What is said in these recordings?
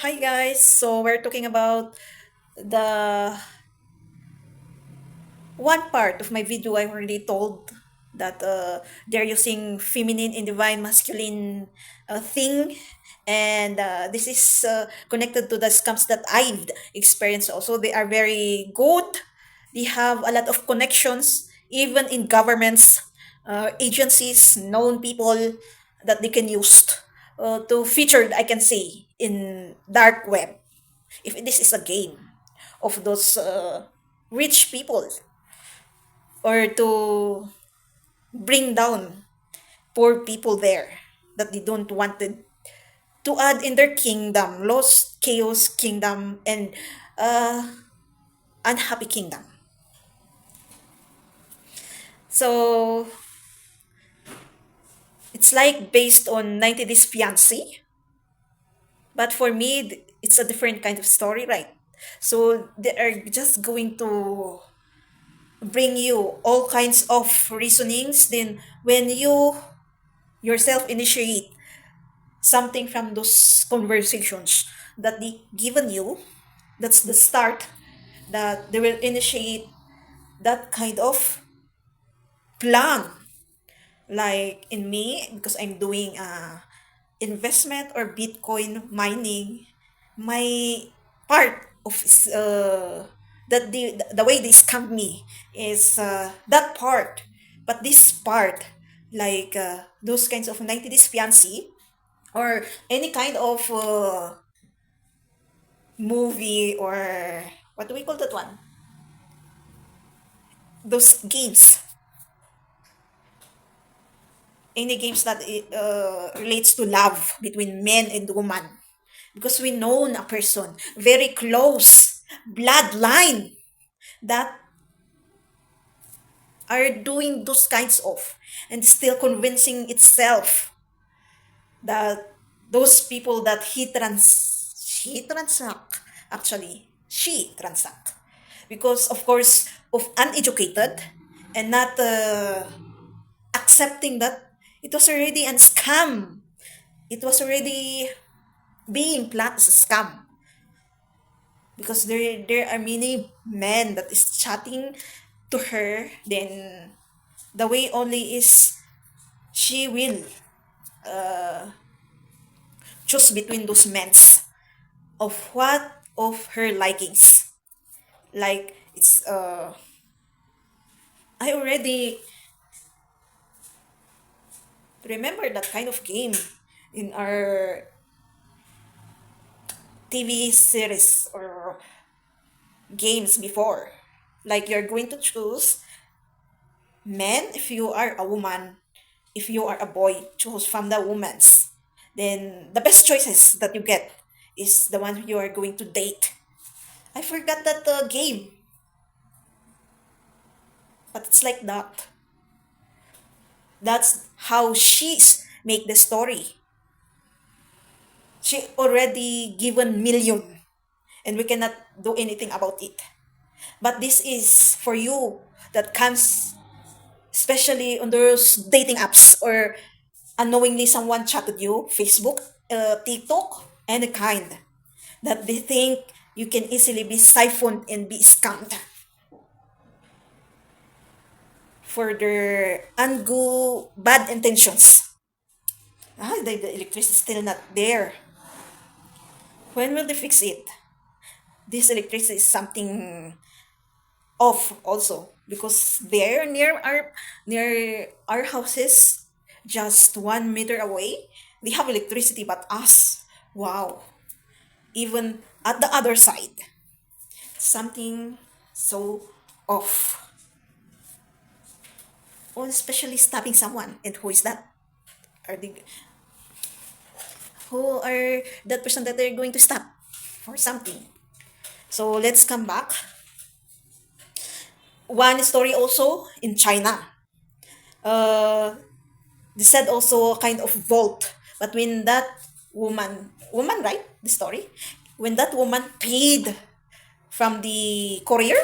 Hi guys, so we're talking about the one part of my video. I already told that they're using feminine and divine masculine thing, and this is connected to the scams that I've experienced also. They are very good. They have a lot of connections even in governments, agencies, known people that they can use to feature, I can say, in dark web, if this is a game of those rich people, or to bring down poor people there that they don't wanted to add in their kingdom, lost chaos kingdom, and uh, unhappy kingdom. So it's like based on 90 Days Fiancé, but for me, it's a different kind of story, right? So they are just going to bring you all kinds of reasonings. Then when you yourself initiate something from those conversations that they given you, that's the start that they will initiate that kind of plan. Like in me, because I'm doing investment or Bitcoin mining, my part of that the way they scam me is that part. But this part, like those kinds of 90 Days Fiancé, or any kind of movie, or what do we call that one? Those games, any games that it relates to love between men and woman, because we know a person very close bloodline that are doing those kinds of, and still convincing itself that those people that she transact, actually she transact, because of course of uneducated and not accepting that it was already a scam. It was already being planned as a scam, because there are many men that is chatting to her. Then the way only is she will choose between those men's of what of her likings. Like it's I already remember that kind of game in our TV series or games before. Like you're going to choose men if you are a woman, if you are a boy, choose from the women's. Then the best choices that you get is the one you are going to date. I forgot that game, but it's like that. That's how she's make the story. She already given million, and we cannot do anything about it. But this is for you that comes especially on those dating apps, or unknowingly someone chatted you, Facebook, TikTok, any kind, that they think you can easily be siphoned and be scammed for their ungoo bad intentions. The electricity is still not there. When will they fix it? This electricity is something off also, because there near our houses, just 1 meter away, they have electricity, but us, wow, even at the other side, something so off. Or especially stopping someone, and who is that? Are they who are that person that they're going to stop for something? So let's come back. One story also in China. Uh, they said also a kind of vault. But when that woman, right? The story. When that woman paid from the courier,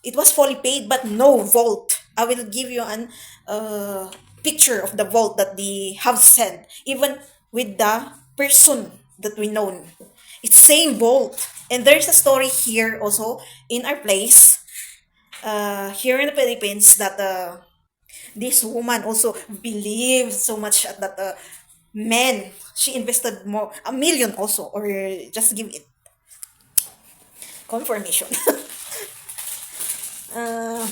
it was fully paid, but no vault. I will give you an picture of the vault that they have sent. Even with the person that we know. It's same vault. And there's a story here also in our place, here in the Philippines, that this woman also believed so much at that man. She invested more, a million also, or just give it confirmation. uh,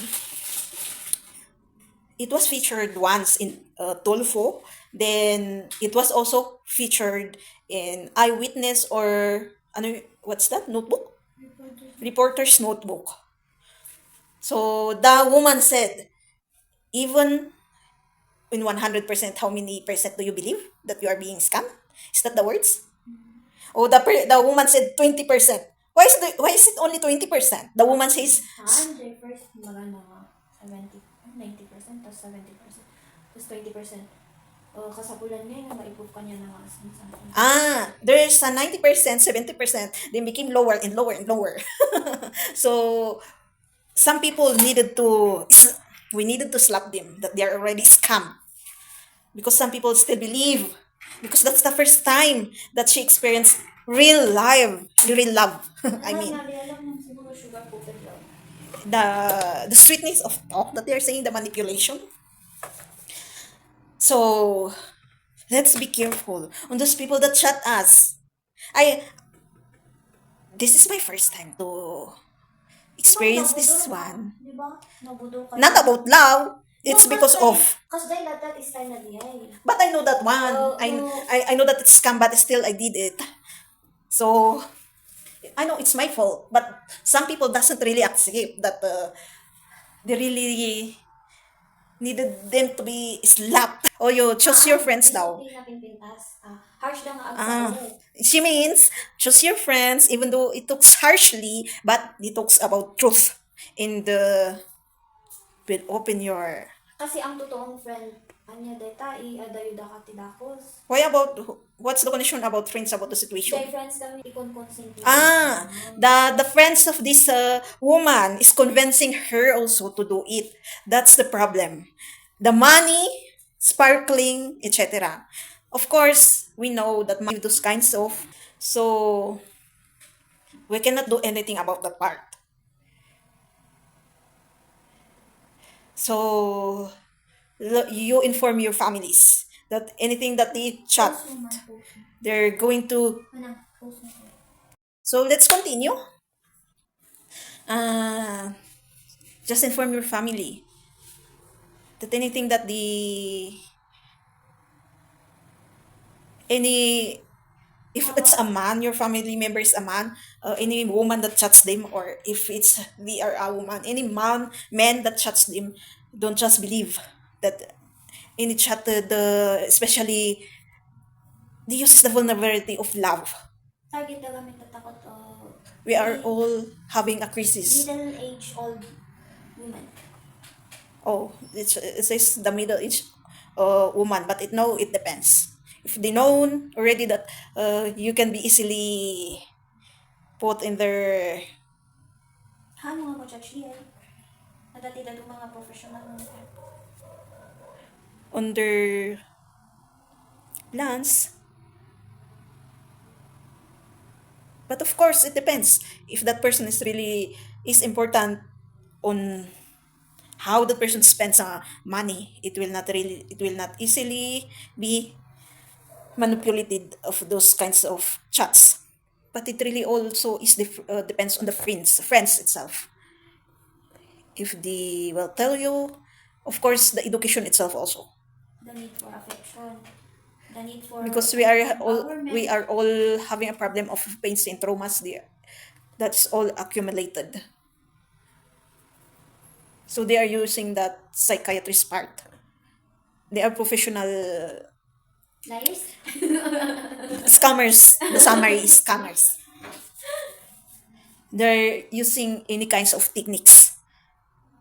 it was featured once in Tulfo. Then it was also featured in Eyewitness, or ano, what's that notebook? Reporter's notebook. So the woman said, even in 100%, how many percent do you believe that you are being scammed? Is that the words? Oh, the woman said 20%. Why is it only 20%? The woman says, Hindi, first maganda nga. 70, 90%, tapos 70%. Tapos 20%. Kasapulan niya nga, maipove ka niya na nga something. there's a 90%, 70%, then became lower and lower and lower. So some people we needed to slap them that they are already scam, because some people still believe, because that's the first time that she experienced real love. I mean, Alam mo, siguro sugar coated lang. the sweetness of talk that they're saying, the manipulation. So let's be careful on those people that chat us. I This is my first time to experience this one. Di ba? Nabudo ka. Not about love. It's because of. Kasi dahil that is time na dihay. But I know that one. I know that it's scam, but still I did it. So I know it's my fault, but some people doesn't really accept that they really needed them to be slapped. Oh, you choose your friends daw. Hindi natin pintas. Harsh lang ang Ah, tao. she means choose your friends, even though it talks harshly, but it talks about truth. In the will open your. Kasi ang totoong friend, anya deta, adayo da katidakos. Why about what's the condition about friends about the situation? Dahil friends kami, ikon-consent. The friends of this woman is convincing her also to do it. That's the problem. The money, sparkling, etc. Of course, we know that money those kinds of, so we cannot do anything about that part. So you inform your families that anything that they chat, they're going to. So let's continue. Uh, just inform your family that anything that any if it's a man, your family member is a man, any woman that chats them, or if it's they are a woman, any man that chats them, don't just believe that any chat, especially they uses the vulnerability of love. Target na kami tatakot We are all having a crisis. middle age old woman. Oh, it says the middle age woman, but it depends. If they know already that you can be easily put in their Mga ko-judge niya. Nadati na mga professional mo. on their plans. But of course, it depends if that person is important on how the person spends money. It will not easily be manipulated of those kinds of chats. But it really also depends on the friends itself. If they will tell you, of course, the education itself also, The need for affection. The need for because we are all having a problem of pains and traumas there. That's all accumulated. So they are using that psychiatrist part. They are professional liars. scammers. The summary is scammers. They're using any kinds of techniques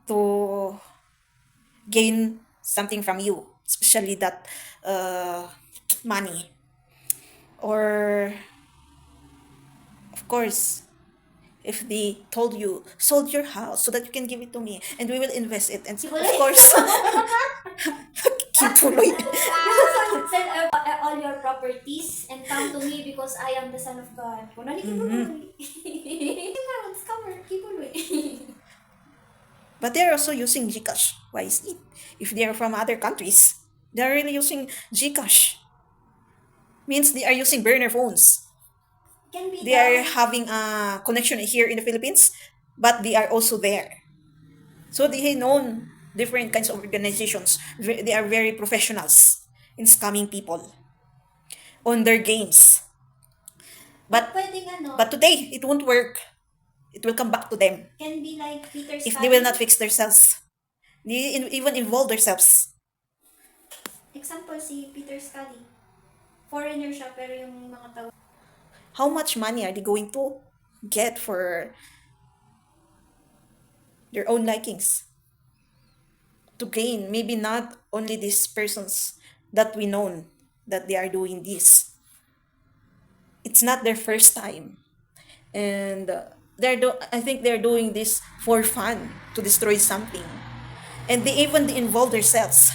to gain something from you, especially that money. Or, of course, if they told you sold your house so that you can give it to me and we will invest it, and of Kibuloy. course kipuloy. Sell all your properties and come to me because I am the son of God. Kuno ni kibuloy. Karon scammer kibuloy. But they're also using Gcash. Why is it? If they're from other countries, they're really using Gcash. Means they are using burner phones. Can be They are done. having a connection here in the Philippines, but they are also there. So they know different kinds of organizations. They are very professionals in scamming people on their games. But Pwedeng ano, but today it won't work. It will come back to them can be like Peter if they will Scully. not fix themselves. They even involve themselves. Example si Peter Scully. Foreigner siya pero yung mga tao. How much money are they going to get for their own likings? To gain, maybe not only these persons that we know that they are doing this. It's not their first time. And I think they're doing this for fun, to destroy something. And they even involve themselves.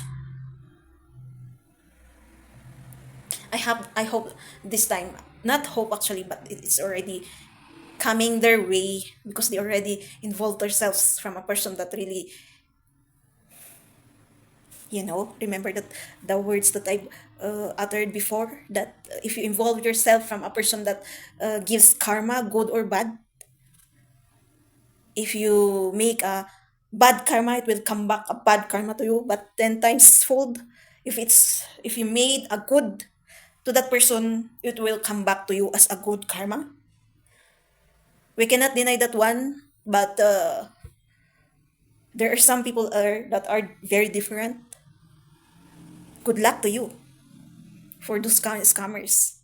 I hope this time, not hope actually, but it's already coming their way because they already involved themselves from a person that really, remember that the words that I uttered before, that if you involve yourself from a person that gives karma, good or bad, if you make a bad karma, it will come back a bad karma to you, but 10 times fold. If you made a good to that person, it will come back to you as a good karma. We cannot deny that one, but there are some people that are very different. Good luck to you for those scammers,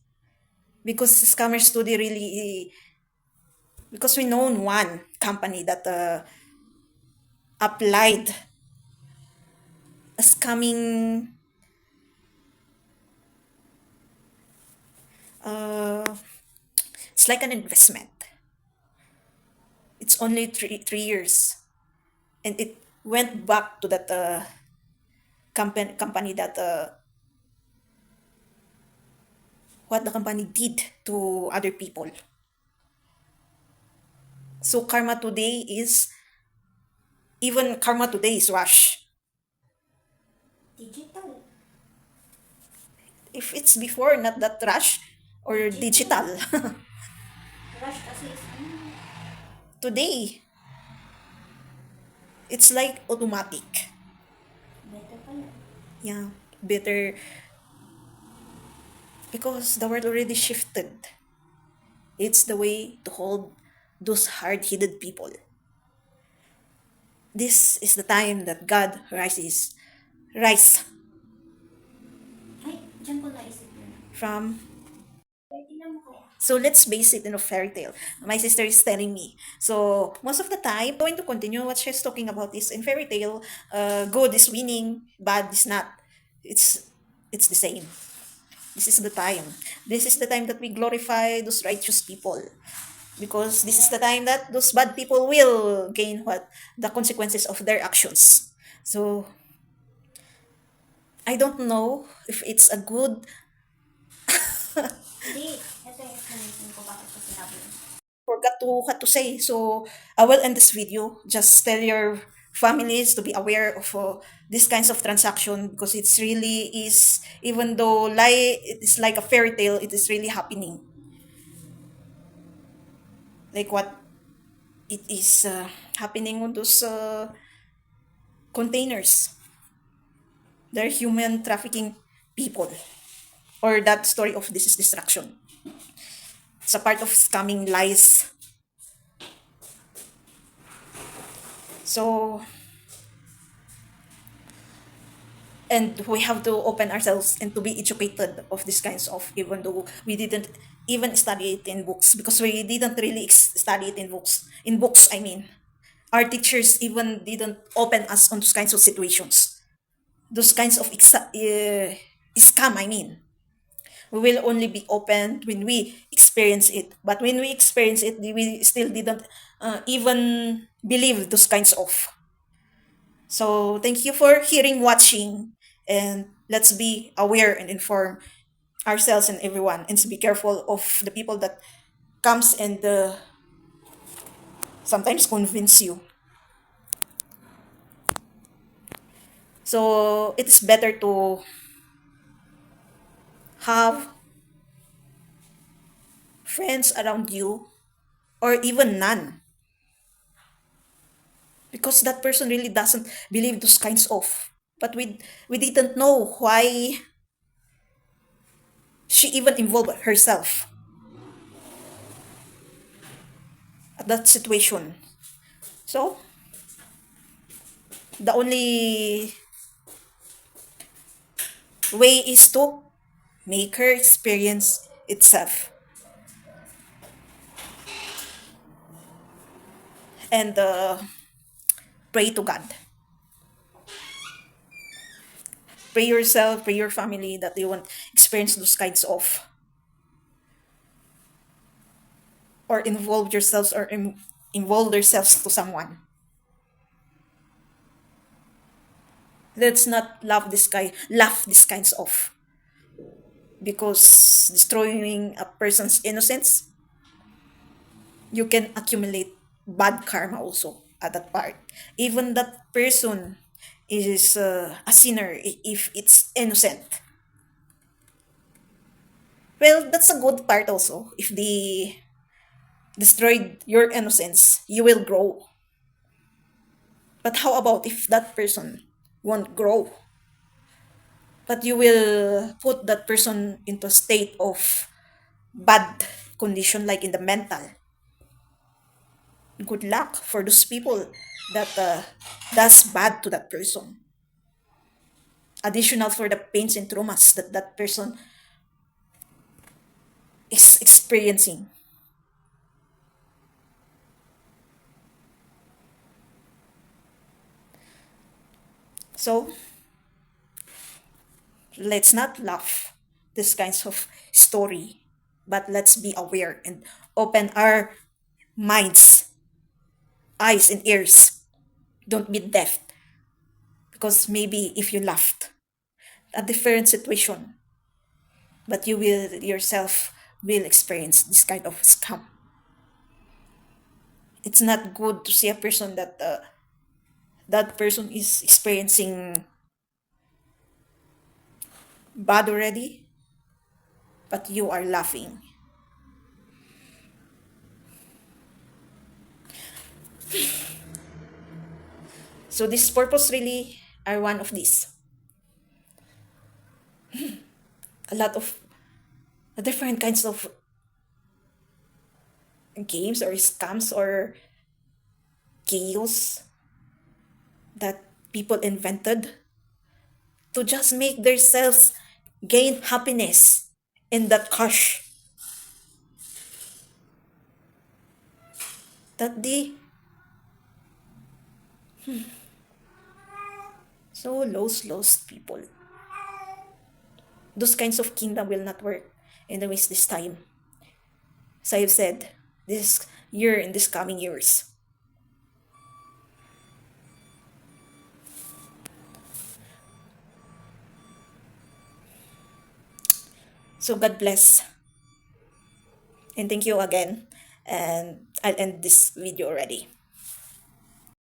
because scammers today really, because we know one company that applied a scamming, uh, it's like an investment. It's only 3 years, and it went back to that company that what the company did to other people. So karma today is, even karma today is rush. Digital. If it's before, not that rush or digital. Rush kasi is Today, it's like automatic. better pala. Yeah, better, because the world already shifted. It's the way to hold those hard-headed people. This is the time that God rise Ay, dyan ko naisip yun. from. Ay, tingnan mo kaya. So let's base it in a fairy tale. My sister is telling me. So most of the time, going to continue what she's talking about is in fairy tale, good is winning, bad is not. It's the same. This is the time. This is the time that we glorify those righteous people. Because this is the time that those bad people will gain what? The consequences of their actions. So I don't know if it's a good, Hindi, ito yung explanation ko bakit ko sinabi yun. forgot to what to say. So I will end this video. Just tell your families to be aware of these kinds of transaction, because it's really is, even though it is like a fairy tale, it is really happening. Like what it is happening on those containers. They're human trafficking people, or that story of this is destruction. It's a part of scamming lies. So, and we have to open ourselves and to be educated of these kinds of, even though we didn't even study it in books, because we didn't really study it in books, I mean, our teachers even didn't open us on those kinds of situations, those kinds of scam, I mean. We will only be open when we experience experience it. But when we experience it, we still didn't even believe those kinds of. So thank you for hearing, watching, and let's be aware and inform ourselves and everyone, and be careful of the people that comes and sometimes convince you. So it is better to have friends around you, or even none, because that person really doesn't believe those kinds of. But we didn't know why she even involved herself at that situation. So the only way is to make her experience itself, and pray to God. Pray yourself, pray your family that they won't experience those kinds of, or involve yourselves, or involve themselves to someone. Let's not laugh this kinds of, because destroying a person's innocence, you can accumulate bad karma also at that part. Even that person is a sinner, if it's innocent. Well, that's a good part also. If they destroyed your innocence, you will grow. But how about if that person won't grow? But you will put that person into a state of bad condition, like in the mental. Good luck for those people that does bad to that person. Additional for the pains and traumas that that person is experiencing. So let's not laugh this kinds of story, but let's be aware and open our minds, eyes and ears. Don't be deaf, because maybe if you laughed, a different situation, but you will yourself will experience this kind of scam. It's not good to see a person that that person is experiencing bad already, but you are laughing. So this purpose really are one of these. A lot of different kinds of games or scams or chaos that people invented to just make themselves gain happiness in that crush, that they so lost people. Those kinds of kingdom will not work anyways this time. As I've said, this year in this coming years. So God bless, and thank you again. And I'll end this video already.